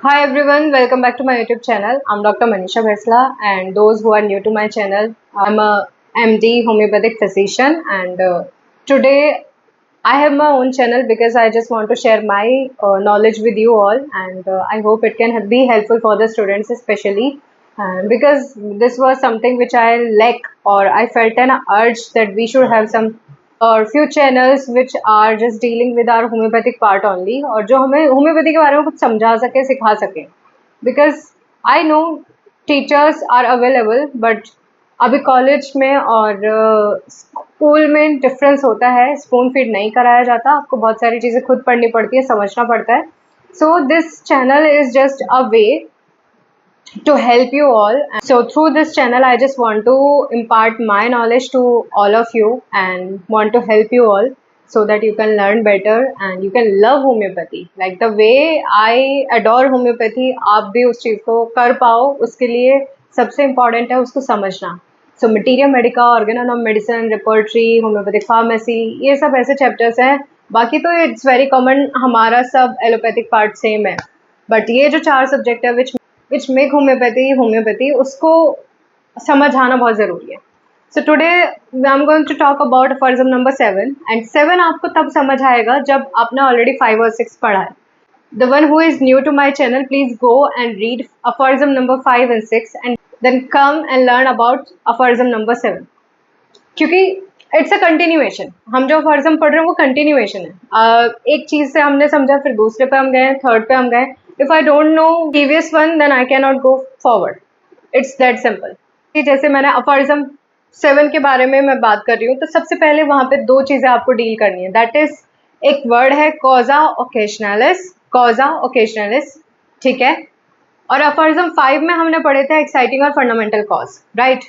Hi everyone, welcome back to my YouTube channel. I'm Dr. Manisha Bhesla, and those who are new to my channel, I'm a MD homeopathic physician, and today I have my own channel because I just want to share my knowledge with you all, and I hope it can be helpful for the students especially, because this was something which I lack, or I felt an urge that we should have some और few channels which are just dealing with our homeopathic part only, और जो हमें homeopathy के बारे में कुछ समझा सके, सिखा सके, because I know teachers are available, but अभी कॉलेज में और स्कूल में डिफरेंस होता है, स्पून फीड नहीं कराया जाता, आपको बहुत सारी चीज़ें खुद पढ़नी पड़ती है, समझना पड़ता है. So this channel is just a way to help you all. So through this channel I just want to impart my knowledge to all of you and want to help you all so that you can learn better and you can love homeopathy like the way I adore homeopathy. आप भी उस चीज़ को कर पाओ, उसके लिए सबसे important है उसको समझना. So materia medica, organon of medicine, repertory, homeopathic pharmacy, ये सब ऐसे चैप्टर्स हैं. बाकी तो इट्स वेरी कॉमन, हमारा सब एलोपैथिक पार्ट सेम है, बट ये जो 4 सब्जेक्ट है which make homeopathy उसको समझ आना बहुत ज़रूरी है. So today I'm going to talk about aphorism number 7, and 7 आपको तब समझ आएगा जब आपने already 5 और 6 पढ़ा है. The one who is new to my channel, please go and read aphorism number 5 and 6 and then come and learn about aphorism number 7, क्योंकि इट्स अ कंटिन्यूएशन. हम जो aphorism पढ़ रहे हैं वो कंटिन्यूएशन है. एक चीज़ से हमने समझा, फिर दूसरे पे हम गए, थर्ड पे हम गए. If I don't know previous one, then I cannot go forward. It's that simple. जैसे मैंने aphorism 7 के बारे में मैं बात कर रही हूँ, तो सबसे पहले वहाँ पे 2 चीज़ें आपको डील करनी है. दैट इज एक वर्ड है causa occasionalis, ठीक है. और aphorism 5 में हमने पढ़े थे एक्साइटिंग और फंडामेंटल कॉज, राइट.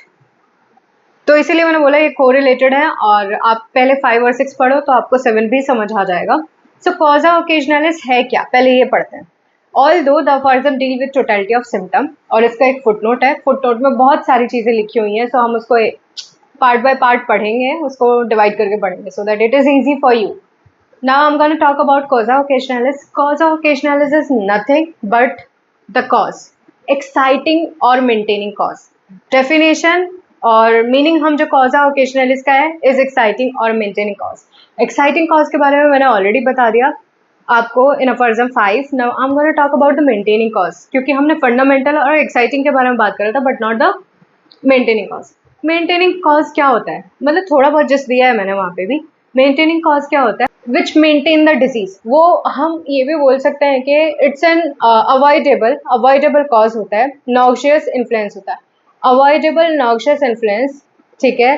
तो इसीलिए मैंने बोला ये कोरिलेटेड है, और आप पहले 5 और 6 पढ़ो तो आपको 7 भी समझ आ जाएगा. सो causa occasionalis है क्या, पहले ये पढ़ते हैं. Although the aphorism deal with totality of symptom, और इसका एक फुटनोट है, फुटनोट में बहुत सारी चीज़ें लिखी हुई हैं, सो हम उसको पार्ट बाय पार्ट पढ़ेंगे, उसको डिवाइड करके पढ़ेंगे so that it is easy for you. Now I'm going to talk about causa occasionalis. Causa occasionalis is nothing but the cause, exciting or maintaining cause. Definition और meaning हम जो causa occasionalis का है is exciting or maintaining cause. Exciting cause के बारे में मैंने already बता दिया आपको in aphorism 5. Now I am going to talk about the maintaining cause, क्योंकि हमने फंडामेंटल और एक्साइटिंग के बारे में बात करा था, but not the maintaining cause. Maintaining cause क्या होता है, मतलब थोड़ा बहुत जस्ट दिया है मैंने वहाँ पे भी. मेंटेनिंग कॉज क्या होता है, विच मेंटेन द डिजीज. वो हम ये भी बोल सकते हैं कि इट्स एन अवॉइडेबल कॉज होता है. नॉक्शियस इन्फ्लुएंस होता है, अवॉइडेबल नॉक्शियस इन्फ्लुएंस, ठीक है.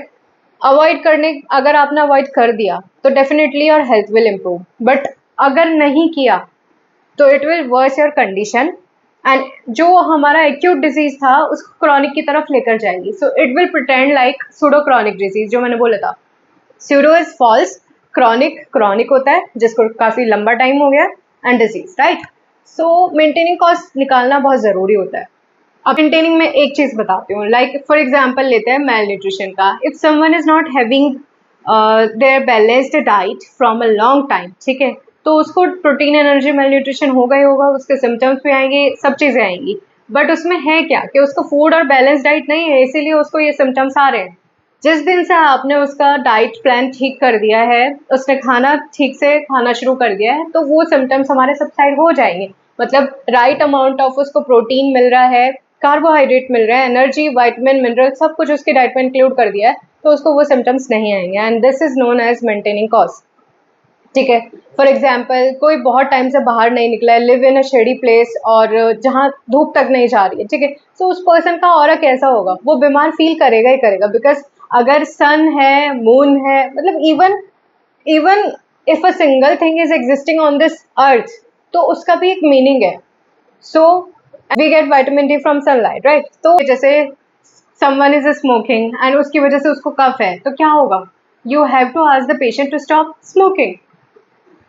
अवॉइड करने, अगर आपने अवॉइड कर दिया तो definitely your health will improve, but अगर नहीं किया तो it will worse your condition, and जो हमारा एक्यूट डिजीज था उसको क्रॉनिक की तरफ लेकर जाएगी. So it will pretend like pseudo chronic disease, जो मैंने बोला था. सूडो इज फॉल्स, क्रॉनिक होता है जिसको काफ़ी लंबा टाइम हो गया, and disease, right. So maintaining cause निकालना बहुत ज़रूरी होता है. अब मेंटेनिंग में एक चीज़ बताती हूँ, लाइक फॉर एग्जाम्पल लेते हैं मेल न्यूट्रिशन का. If someone is not having their balanced diet from a long time, ठीक है, तो उसको प्रोटीन एनर्जी मेल न्यूट्रिशन होगा ही होगा, उसके सिम्टम्स भी आएंगे, सब चीज़ें आएंगी. बट उसमें है क्या कि उसको फूड और बैलेंस डाइट नहीं है, इसीलिए उसको ये सिम्टम्स आ रहे हैं. जिस दिन से आपने उसका डाइट प्लान ठीक कर दिया है, उसने खाना ठीक से खाना शुरू कर दिया है, तो वो सिम्टम्स हमारे सबसाइड हो जाएंगे. मतलब राइट अमाउंट ऑफ उसको प्रोटीन मिल रहा है, कार्बोहाइड्रेट मिल रहा है, एनर्जी, वाइटामिन, मिनरल, सब कुछ उसके डाइट में इंक्लूड कर दिया है, तो उसको वो सिम्टम्स नहीं आएंगे. And this is known as maintaining cause, ठीक है. फॉर एग्जाम्पल कोई बहुत टाइम से बाहर नहीं निकला है, live in a shady place, और जहाँ धूप तक नहीं जा रही है, ठीक है, तो उस पर्सन का ऑरा कैसा होगा, वो बीमार फील करेगा ही करेगा. बिकॉज अगर सन है, मून है, मतलब even if a single thing is existing on this earth, तो उसका भी एक मीनिंग है. So we get vitamin D from sunlight, right. तो जैसे समवन इज स्मोकिंग एंड उसकी वजह से उसको कफ है, तो क्या होगा, you have to ask the patient to stop smoking.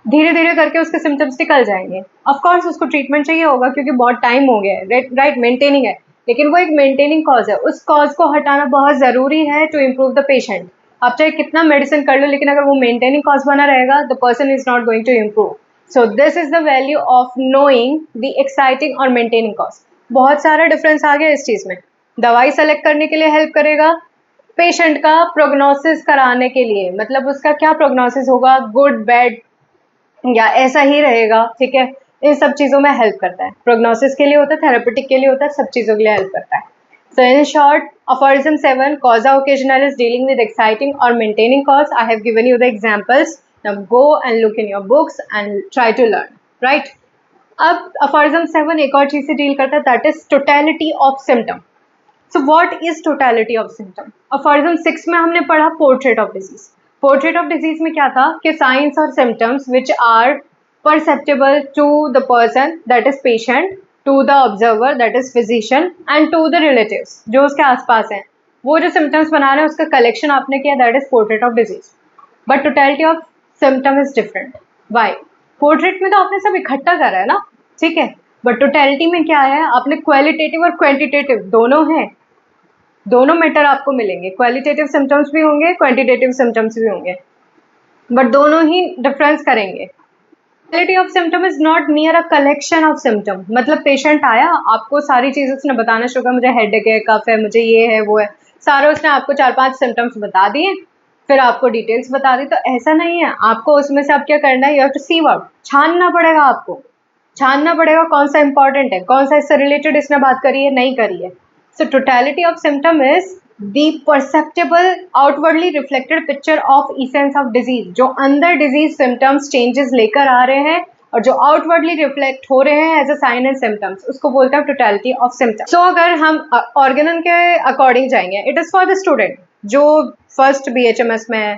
धीरे धीरे करके उसके सिम्टम्स निकल जाएंगे. ऑफ कोर्स उसको ट्रीटमेंट चाहिए होगा क्योंकि बहुत टाइम हो गया है, राइट, मेंटेनिंग है, लेकिन वो एक मेंटेनिंग कॉज है. उस कॉज को हटाना बहुत ज़रूरी है टू इम्प्रूव द पेशेंट. आप चाहे कितना मेडिसिन कर लो, लेकिन अगर वो मेंटेनिंग कॉज बना रहेगा, the person is not going to improve. So this is the value of knowing the exciting और मेंटेनिंग कॉज। बहुत सारा डिफरेंस आ गया इस चीज में। दवाई सेलेक्ट करने के लिए हेल्प करेगा, पेशेंट का प्रोग्नोसिस कराने के लिए, मतलब उसका क्या प्रोग्नोसिस होगा, गुड बैड या ऐसा ही रहेगा, ठीक है, इन सब चीजों में हेल्प करता है। प्रोग्नोसिस के लिए होता है, थेरेपेटिक के लिए होता है, सब चीजों के लिए हेल्प करता है। So in short, aphorism 7, causa occasionalis dealing with exciting or maintaining cause. I have given you the examples. Now go and look in your books and try to learn. Right? अब aphorism 7 एक और चीज से deal करता है, that is totality of symptom. So what is totality of symptom? Aphorism 6 में हमने पढ़ा portrait of disease. Portrait of disease में क्या था कि signs और symptoms which are perceptible to the person, that is patient, to the observer, that is physician, and to the relatives, जो उसके आसपास हैं, वो जो symptoms बना रहे हैं उसका collection आपने किया, that is portrait of disease. But totality of symptom is different. Why? Portrait में तो आपने सब इकट्ठा करा है ना, ठीक है, but totality में क्या है, आपने qualitative और quantitative दोनों हैं, दोनों मैटर आपको मिलेंगे, क्वालिटेटिव सिम्टम्स भी होंगे, क्वांटिटेटिव सिम्टम्स भी होंगे, बट दोनों ही डिफरेंस करेंगे। Totality of symptom is not near a collection of symptom, मतलब पेशेंट आया, आपको सारी चीजें उसने बताना शुरू किया, मुझे हेडेक है, कफ है, मुझे ये है, वो है, सारे उसने आपको 4-5 सिम्टम्स बता दिए, फिर आपको डिटेल्स बता दी। तो ऐसा नहीं है, आपको उसमें से आप क्या करना है, यू हैव टू सीव आउट, छानना पड़ेगा, आपको छानना पड़ेगा कौन सा इंपॉर्टेंट है, कौन सा इससे रिलेटेड इसने बात करी है, नहीं करी है। So totality of symptom is the perceptible outwardly reflected picture of essence of disease, जो अंदर डिजीज सिम्टम्स चेंजेस लेकर आ रहे हैं और जो आउटवर्डली रिफ्लेक्ट हो रहे हैं as a sign and symptoms, उसको बोलते हैं टोटलिटी ऑफ सिम्टम्स। सो अगर हम ऑर्गेनन के अकॉर्डिंग जाएंगे, it is for the student जो फर्स्ट BHMS में है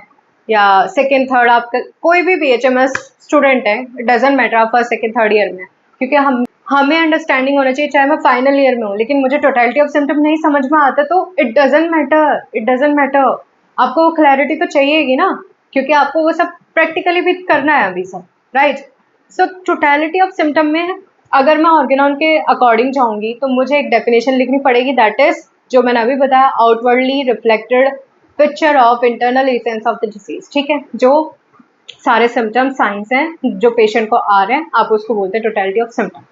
या सेकेंड थर्ड, आप कोई भी BHMS स्टूडेंट है, इट डजेंट मैटर आप फर्स्ट सेकेंड थर्ड ईयर में, क्योंकि हमें अंडरस्टैंडिंग होना चाहिए, चाहे मैं फाइनल ईयर में हूँ, लेकिन मुझे टोटलिटी ऑफ सिम्टम नहीं समझ में आता तो it doesn't matter, it doesn't matter, आपको वो क्लैरिटी तो चाहिएगी ना, क्योंकि आपको वो सब प्रैक्टिकली भी करना है अभी सब, right. So totality of symptom में अगर मैं ऑर्गेनॉन के अकॉर्डिंग जाऊंगी तो मुझे एक डेफिनेशन लिखनी पड़ेगी, दैट इज जो मैंने अभी बताया, outwardly reflected picture of internal essence of the disease, ठीक है, जो सारे सिम्टम्स साइंस हैं जो पेशेंट को आ रहे हैं, आप उसको बोलते हैं totality of symptom.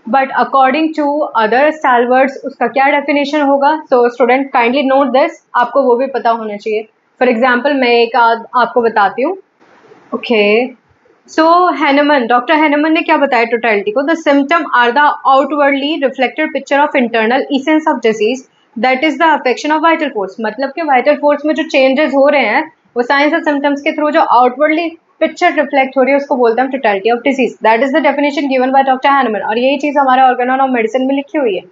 But according to other stalwarts उसका क्या डेफिनेशन होगा, so student kindly note this, आपको वो भी पता होना चाहिए। फॉर एग्जाम्पल मैं एक आपको बताती हूँ, okay. So Hahnemann, doctor Hahnemann ने क्या बताया टोटलिटी को, the symptom are the outwardly reflected picture of internal essence of disease, that is the affection of vital force, मतलब कि वाइटल फोर्स में जो चेंजेस हो रहे हैं वो साइंस और सिम्टम्स के थ्रू जो आउटवर्डली पिक्चर रिफ्लेक्ट हो रही है उसको बोलते हैं totality of disease. That is the definition given by doctor Hahnemann, और यही चीज हमारे ऑर्गेनॉन ऑफ मेडिसिन में लिखी हुई है।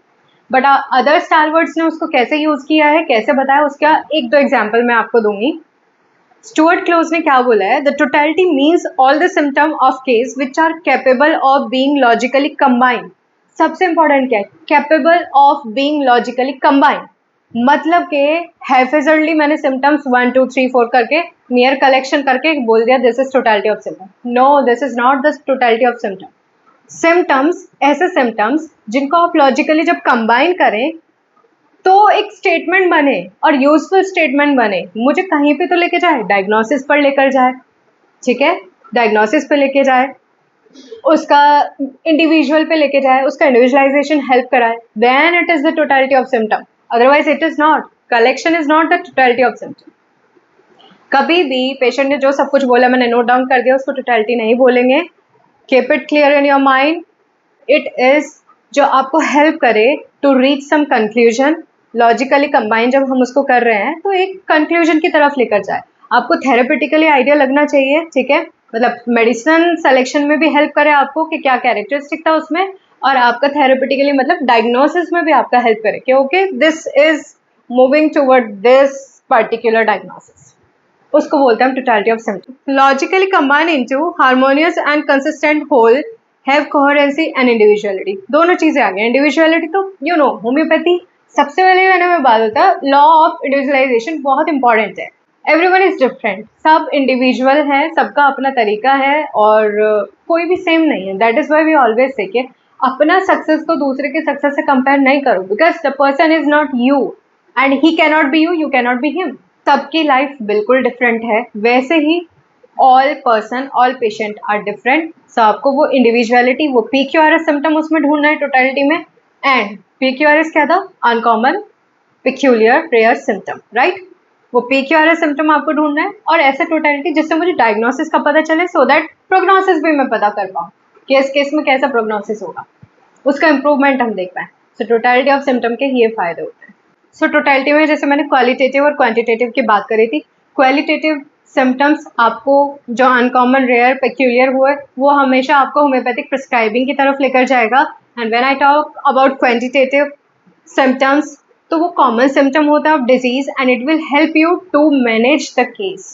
बट अदर स्टालवर्ड्स ने उसको कैसे यूज किया है, कैसे बताया, उसका एक दो एग्जाम्पल मैं आपको दूंगी। स्टुअर्ट क्लोज ने क्या बोला है, the totality means all the symptom of case which are capable of being logically combined. सबसे इंपॉर्टेंट क्या है, capable of being logically combined, मतलब के हैफिजर्डली मैंने सिम्टम्स 1 2 3 4 करके नियर कलेक्शन करके बोल दिया this is totality of symptom. No, this is not the totality of symptom. Symptoms ऐसे सिम्टम्स जिनको आप लॉजिकली जब कंबाइन करें तो एक स्टेटमेंट बने और यूजफुल स्टेटमेंट बने, मुझे कहीं पे तो लेके जाए, डायग्नोसिस पर लेकर जाए, ठीक है, डायग्नोसिस पे लेके जाए, उसका इंडिविजुअल पे लेके जाए, उसका इंडिविजुअलाइजेशन हेल्प कराए, then it is the totality of symptom, otherwise it is not. Collection is not the totality of symptom. कभी भी पेशेंट ने जो सब कुछ बोला मैंने नोट डाउन कर दिया, उसको टोटलिटी नहीं बोलेंगे। Keep it clear in your mind, it is जो आपको हेल्प करे to reach some conclusion. Logically combine जब हम उसको कर रहे हैं तो एक कंक्लूजन की तरफ लेकर जाए, आपको थेरेपेटिकली आइडिया लगना चाहिए, ठीक है, मतलब मेडिसिन सिलेक्शन में भी हेल्प करे आपको कि क्या कैरेक्टरिस्टिक था उसमें, और आपका थेरेपेटिकली मतलब डायग्नोसिस में भी आपका हेल्प करे कि okay this is moving toward this particular diagnosis, उसको बोलते हैं totality of symptom. Logically combine into harmonious and consistent whole, have coherency and individuality, दोनों चीजें आ गई। इंडिविजुअलिटी तो यू नो होम्योपैथी सबसे पहले मैंने में बात होता है, लॉ ऑफ इंडिविजुअलाइजेशन बहुत इंपॉर्टेंट है। एवरीवन इज डिफरेंट, सब इंडिविजुअल है, सबका अपना तरीका है और कोई भी सेम नहीं है। That is why we always say कि अपना सक्सेस को दूसरे के सक्सेस से कंपेयर नहीं करो, because the person is not you and he cannot be you, you cannot be him. सबकी लाइफ बिल्कुल डिफरेंट है, वैसे ही all person all patient are different, so आपको वो इंडिविजुअलिटी, वो PQRS सिम्टम उसमें ढूंढना है टोटलिटी में। एंड PQRS क्या था? Uncommon peculiar rare symptom, right. वो PQRS सिम्टम आपको ढूंढना है और ऐसा टोटलिटी जिससे मुझे डायग्नोसिस का पता चले, सो दैट प्रोग्नोसिस भी मैं पता कर पाऊँ कि इस केस में कैसा प्रोग्नोसिस होगा, उसका इंप्रूवमेंट हम देख पाएँ। सो टोटलिटी ऑफ सिम्टम के ये फायदे होते हैं। सो टोटलिटी में जैसे मैंने क्वालिटेटिव और क्वांटिटेटिव की बात करी थी, क्वालिटेटिव सिम्टम्स आपको जो अनकॉमन रेयर पेक्यूलियर हुए वो हमेशा आपको होम्योपैथिक प्रिस्क्राइबिंग की तरफ लेकर जाएगा। And when I talk about quantitative symptoms, तो वो कॉमन सिम्टम होता है of disease and it will help you to manage the case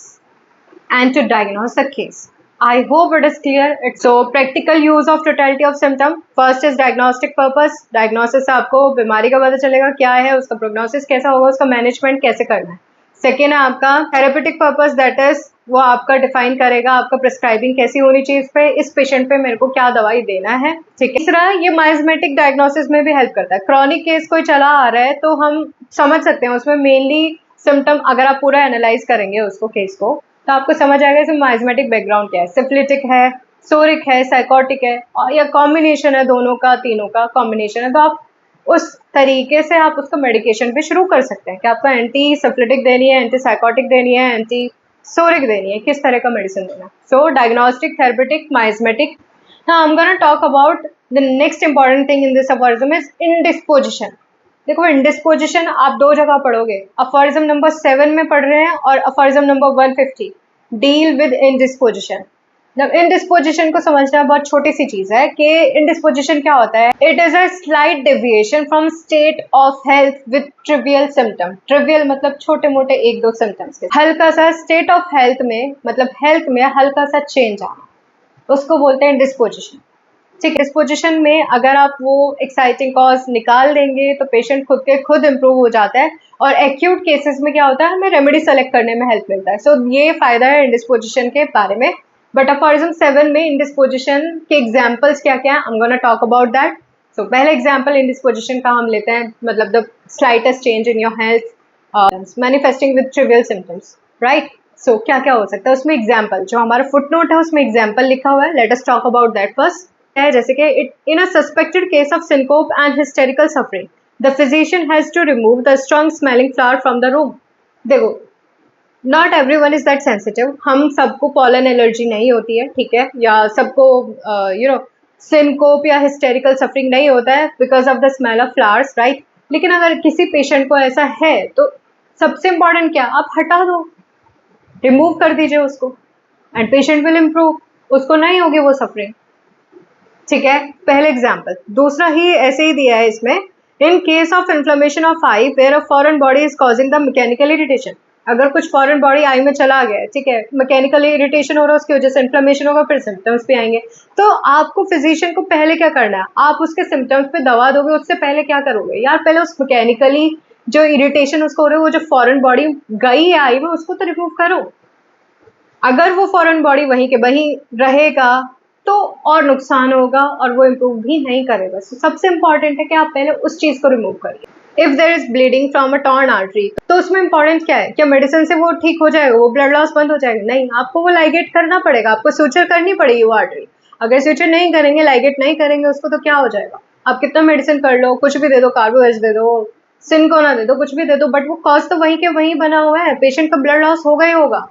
and to diagnose the case. I hope it is clear. It's so practical use of totality of symptom. First is diagnostic purpose. Diagnosis से आपको बीमारी का पता चलेगा क्या है, उसका prognosis कैसा होगा, उसका मैनेजमेंट कैसे करना है। सेकेंड है आपका थेरेपेटिक पर्पस, दैट इज वो आपका डिफाइन करेगा आपका प्रिस्क्राइबिंग कैसी होनी चाहिए, इस पे इस पेशेंट पे मेरे को क्या दवाई देना है, ठीक है। तीसरा ये माइजमेटिक डायग्नोसिस में भी हेल्प करता है। क्रॉनिक केस कोई चला आ रहा है तो हम समझ सकते हैं उसमें मेनली सिम्टम, अगर आप पूरा एनालाइज करेंगे उसको केस को, तो आपको समझ आएगा इसमें माइजमेटिक बैकग्राउंड क्या है, सिफिलिटिक है, सोरिक है, साइकोटिक है, या कॉम्बिनेशन है, दोनों का तीनों का कॉम्बिनेशन है। तो आप उस तरीके से आप उसको मेडिकेशन पे शुरू कर सकते हैं कि आपको एंटी सिफिलिटिक देनी है, एंटी साइकोटिक देनी है, एंटी सोरिक देनी है, किस तरह का मेडिसिन देना है। So diagnostic, therapeutic, miasmatic. Now I am gonna talk about the next important thing in this aphorism is indisposition. देखो इंडिस्पोजिशन आप दो जगह पढ़ोगे, अफॉरिज्म नंबर 7 में पढ़ रहे हैं और अफॉरिज्म नंबर 150, डील विद इंडिस्पोजिशन। जब इंडिस्पोजिशन को समझना बहुत छोटी सी चीज है कि इंडिस्पोजिशन क्या होता है। It is a slight deviation from state of health with trivial symptom. Trivial मतलब छोटे मोटे एक दो सिम्टम्स के, हल्का सा स्टेट ऑफ हेल्थ में मतलब हेल्थ में हल्का सा चेंज आना, उसको बोलते हैं इंडिस्पोजिशन, ठीक है। डिस्पोजिशन में अगर आप वो एक्साइटिंग कॉज निकाल देंगे तो पेशेंट खुद के खुद इम्प्रूव हो जाता है, और एक्यूट केसेस में क्या होता है, हमें रेमेडी सेलेक्ट करने में हेल्प मिलता है। सो ये फायदा है इंडिस्पोजिशन के बारे में। बट अफॉरिज्म 7 में इंडिस्पोजिशन के एग्जाम्पल्स क्या क्या है, I am gonna talk about that. So पहले एग्जाम्पल इंडिस्पोजिशन का हम लेते हैं, मतलब the slightest change in your health manifesting with trivial symptoms, right. So क्या क्या हो सकता है उसमें एग्जाम्पल, जो हमारा फुट नोट है उसमें एग्जाम्पल लिखा हुआ है, let us talk about that first. है जैसे कि it in a suspected case of syncope and hysterical suffering the physician has to remove the strong smelling flower from the room. देखो not everyone is that sensitive, हम सबको pollen allergy नहीं होती है, ठीक है, या सबको यू नो सिनकोप या हिस्टेरिकल सफरिंग नहीं होता है because of the smell of flowers, right. लेकिन अगर किसी पेशेंट को ऐसा है तो सबसे इंपॉर्टेंट क्या, आप हटा दो, रिमूव कर दीजिए उसको, एंड पेशेंट विल इम्प्रूव, उसको नहीं होगी वो सफरिंग, ठीक है। पहले एग्जाम्पल। दूसरा ही ऐसे ही दिया है इसमें, in case of inflammation of eye where a foreign body is causing the mechanical irritation. अगर कुछ फॉरेन बॉडी आई में चला गया है, ठीक है, मैकेनिकल इरिटेशन हो रहा है, उसकी वजह से इन्फ्लेमेशन होगा, फिर सिम्टम्स भी आएंगे। तो आपको फिजिशियन को पहले क्या करना है, आप उसके सिम्टम्स पे दवा दोगे, उससे पहले क्या करोगे यार, पहले उस मैकेनिकली जो इरिटेशन उसको हो रहा है, वो जो फॉरेन बॉडी गई है आई में, उसको तो रिमूव करो। अगर वो फॉरेन बॉडी वहीं के वहीं रहेगा तो और नुकसान होगा और वो इम्प्रूव भी नहीं करेगा। so, सबसे इंपॉर्टेंट है कि आप पहले उस चीज को रिमूव करिए। If there is bleeding from a torn artery, तो उसमें इंपॉर्टेंट क्या है, क्या मेडिसिन से वो ठीक हो जाएगा, वो ब्लड लॉस बंद हो जाएगा? नहीं, आपको वो लाइगेट करना पड़ेगा, आपको सूचर करनी पड़ेगी वो आर्टरी। अगर सूचर नहीं करेंगे, लाइगेट नहीं करेंगे उसको, तो क्या हो जाएगा, आप कितना मेडिसिन कर लो, कुछ भी दे दो, कार्बोवेज दे दो, सिनकोना दे दो, कुछ भी दे दो, बट वो कॉज तो वहीं के वहीं बना हुआ है, पेशेंट का ब्लड लॉस होगा ही होगा।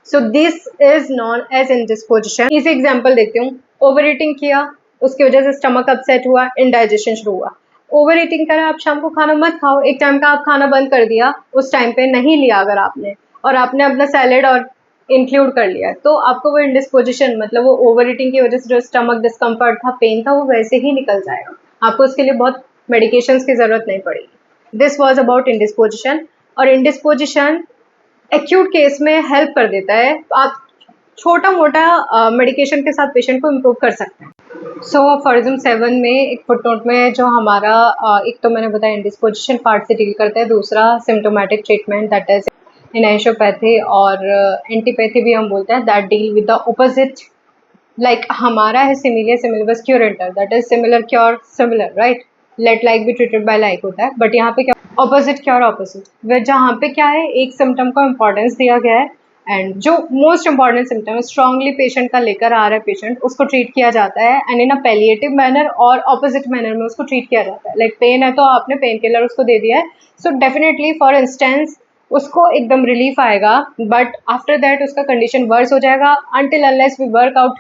So this is known as indisposition. इस एग्जाम्पल देखती हूँ, ओवर ईटिंग किया, उसकी वजह से स्टमक अपसेट हुआ, इंडाइजेशन शुरू हुआ। ओवर ईटिंग करें, आप शाम को खाना मत खाओ, एक टाइम का आप खाना बंद कर दिया, उस टाइम पे नहीं लिया अगर आपने, और आपने अपना सैलेड और इंक्लूड कर लिया, तो आपको वो इंडिस्पोजिशन मतलब वो ओवर ईटिंग की वजह से जो स्टमक डिस्कम्फर्ट था, पेन था, वो वैसे ही निकल जाएगा, आपको उसके लिए बहुत मेडिकेशंस की जरूरत नहीं पड़ेगी। This was about indisposition. और इंडिस्पोजिशन एक्यूट केस में हेल्प कर देता है, आप छोटा मोटा मेडिकेशन के साथ पेशेंट को इम्प्रूव कर सकते हैं। सो अफॉरिज्म 7 में एक फुटनोट में जो हमारा एक तो मैंने बताया इंडिस्पोजिशन पार्ट से डील करता है, दूसरा symptomatic treatment that is in enantiopathy, और एंटीपैथी भी हम बोलते हैं, that deal with the opposite. Like हमारा है similia similibus curentur, that is similar cure similar, right. Let like be treated by like होता है, बट यहाँ पे क्या ऑपोजिट क्योर ऑपोजिट, जहाँ पे क्या है एक सिम्टम को इम्पोर्टेंस दिया गया है एंड जो मोस्ट इंपॉर्टेंट सिम्टम है स्ट्रांगली पेशेंट का लेकर आ रहा है पेशेंट, उसको ट्रीट किया जाता है and in a palliative manner और ऑपोजिट मैनर में उसको ट्रीट किया जाता है. लाइक पेन है तो आपने पेन किलर उसको दे दिया है, सो डेफिनेटली फॉर इंस्टेंस उसको एकदम रिलीफ आएगा, बट आफ्टर दैट उसका कंडीशन वर्स हो जाएगा until unless we work out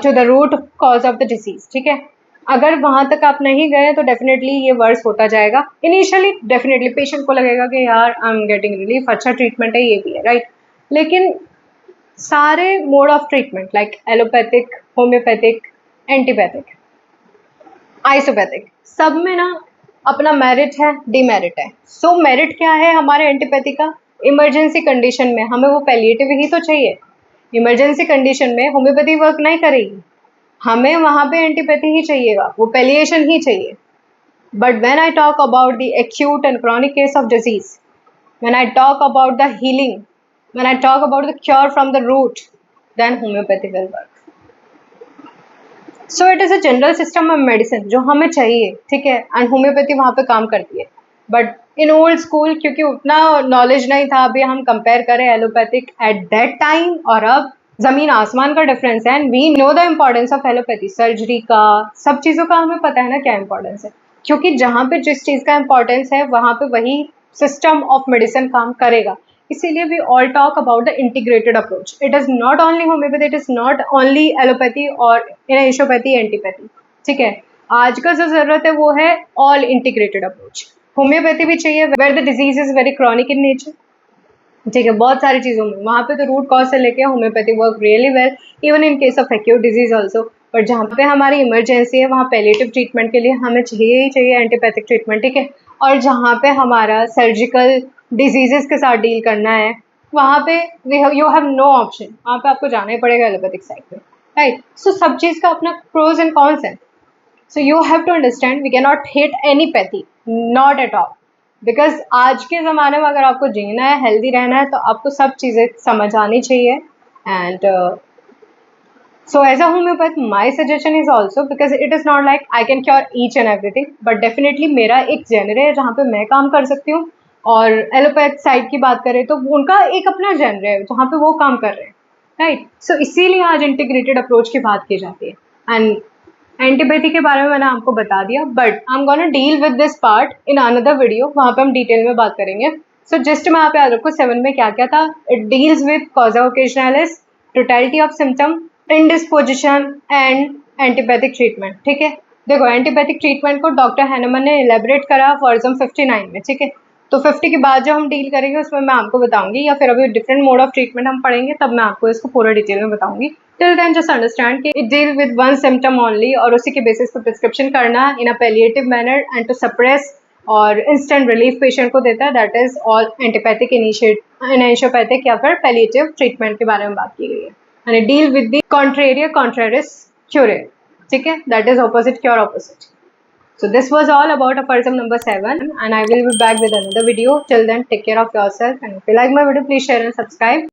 to the root cause of the disease. ठीक है, अगर वहाँ तक आप नहीं गए तो डेफिनेटली ये वर्स होता जाएगा. इनिशियली डेफिनेटली पेशेंट को लगेगा कि यार आई एम गेटिंग रिलीफ, अच्छा ट्रीटमेंट है, ये भी है, राइट. लेकिन सारे mode of treatment like allopathic, homeopathic, antipathic, isopathic, सब में ना अपना मेरिट है, डीमेरिट है. सो मेरिट क्या है हमारे एंटीपैथिक का? इमरजेंसी कंडीशन में हमें वो पैलिएटिव ही तो चाहिए. इमरजेंसी कंडीशन में होम्योपैथी वर्क नहीं करेगी, हमें वहाँ पे एंटीपैथी ही चाहिएगा, वो पैलिएशन ही चाहिए. But when I talk about the acute and chronic case of disease, when I talk about the healing, when I talk about the cure from the root, then homeopathy will work. So it is a general system of medicine जो हमें चाहिए, ठीक है, and homeopathy वहाँ पे काम करती है. बट इन ओल्ड स्कूल क्योंकि उतना नॉलेज नहीं था, अभी हम कंपेयर करें एलोपैथिक एट दैट टाइम और अब ज़मीन आसमान का डिफरेंस है. And we know the importance of allopathy, surgery का, सब चीज़ों का हमें पता है ना क्या इंपॉर्टेंस है, क्योंकि जहाँ पे जिस चीज़ का इंपॉर्टेंस है वहाँ पे वही सिस्टम ऑफ मेडिसिन काम करेगा. इसीलिए we all talk about the integrated approach. It is not only homeopathy, it is not only allopathy और नेचुरोपैथी, एंटीपैथी. ठीक है, आज का जो ज़रूरत है वो है ऑल इंटीग्रेटेड अप्रोच. होम्योपैथी भी चाहिए where the disease is very chronic in nature. ठीक है, बहुत सारी चीज़ों में वहाँ पे तो रूट कॉज से लेके homeopathy work really well even in case of acute disease also. But जहाँ पे हमारी इमरजेंसी है वहाँ पैलिएटिव ट्रीटमेंट के लिए हमें चाहिए ही चाहिए एंटीपैथिक ट्रीटमेंट. ठीक है, और जहाँ पे हमारा सर्जिकल डिजीजेस के साथ डील करना है वहाँ पे यू हैव नो ऑप्शन, वहाँ पे आपको जाना ही पड़ेगा एलोपैथिक साइड पे, राइट. सो सब चीज़ का अपना प्रोज एंड कॉन्स है. So you have to understand we can not hate any pathy, not at all, because आज के ज़माने में अगर आपको जीना है, हेल्दी रहना है, तो आपको सब चीज़ें समझ आनी चाहिए. And so as a homeopath my suggestion is also, because it is not like I can cure each and everything, but definitely मेरा एक जेनर है जहाँ पे मैं काम कर सकती हूँ. और एलोपैथ साइड की बात करें तो उनका एक अपना जेनर है जहाँ पे वो काम कर रहे हैं, राइट. सो इसीलिए आज इंटीग्रेटेड अप्रोच की बात की जाती है. एंड एंटीपैथी के बारे में मैंने आपको बता दिया, but I am gonna deal with this part in another video, वहाँ पे हम डिटेल में बात करेंगे. सो जस्ट मैं आप याद रखो 7 में क्या क्या था. It deals with causa occasionalis, totality of symptom, indisposition and antipathic treatment. ठीक है, देखो एंटीपैथिक ट्रीटमेंट को डॉक्टर हैनमन ने एलेबरेट करा फॉर्जम 59 में. ठीक है, तो 50 के बाद जो हम डील करेंगे उसमें मैं आपको बताऊंगी, या फिर अभी डिफरेंट मोड ऑफ ट्रीटमेंट हम पढ़ेंगे तब मैं आपको इसको पूरा डिटेल में बताऊंगी. टिल देन जस्ट अंडरस्टैंड कि it deal with one symptom only, और उसी के बेसिस पर प्रिस्क्रिप्शन करना in a palliative manner and to suppress और इंस्टेंट रिलीफ पेशेंट को देता है. That is all antipathic enantiopathic या फिर पैलिएटिव ट्रीटमेंट के बारे में बात की गई है. and it deal with the contraria contraris cure. ठीक है, that is opposite cure opposite. So this was all about aphorism number 7, and I will be back with another video. Till then, take care of yourself, and if you like my video, please share and subscribe.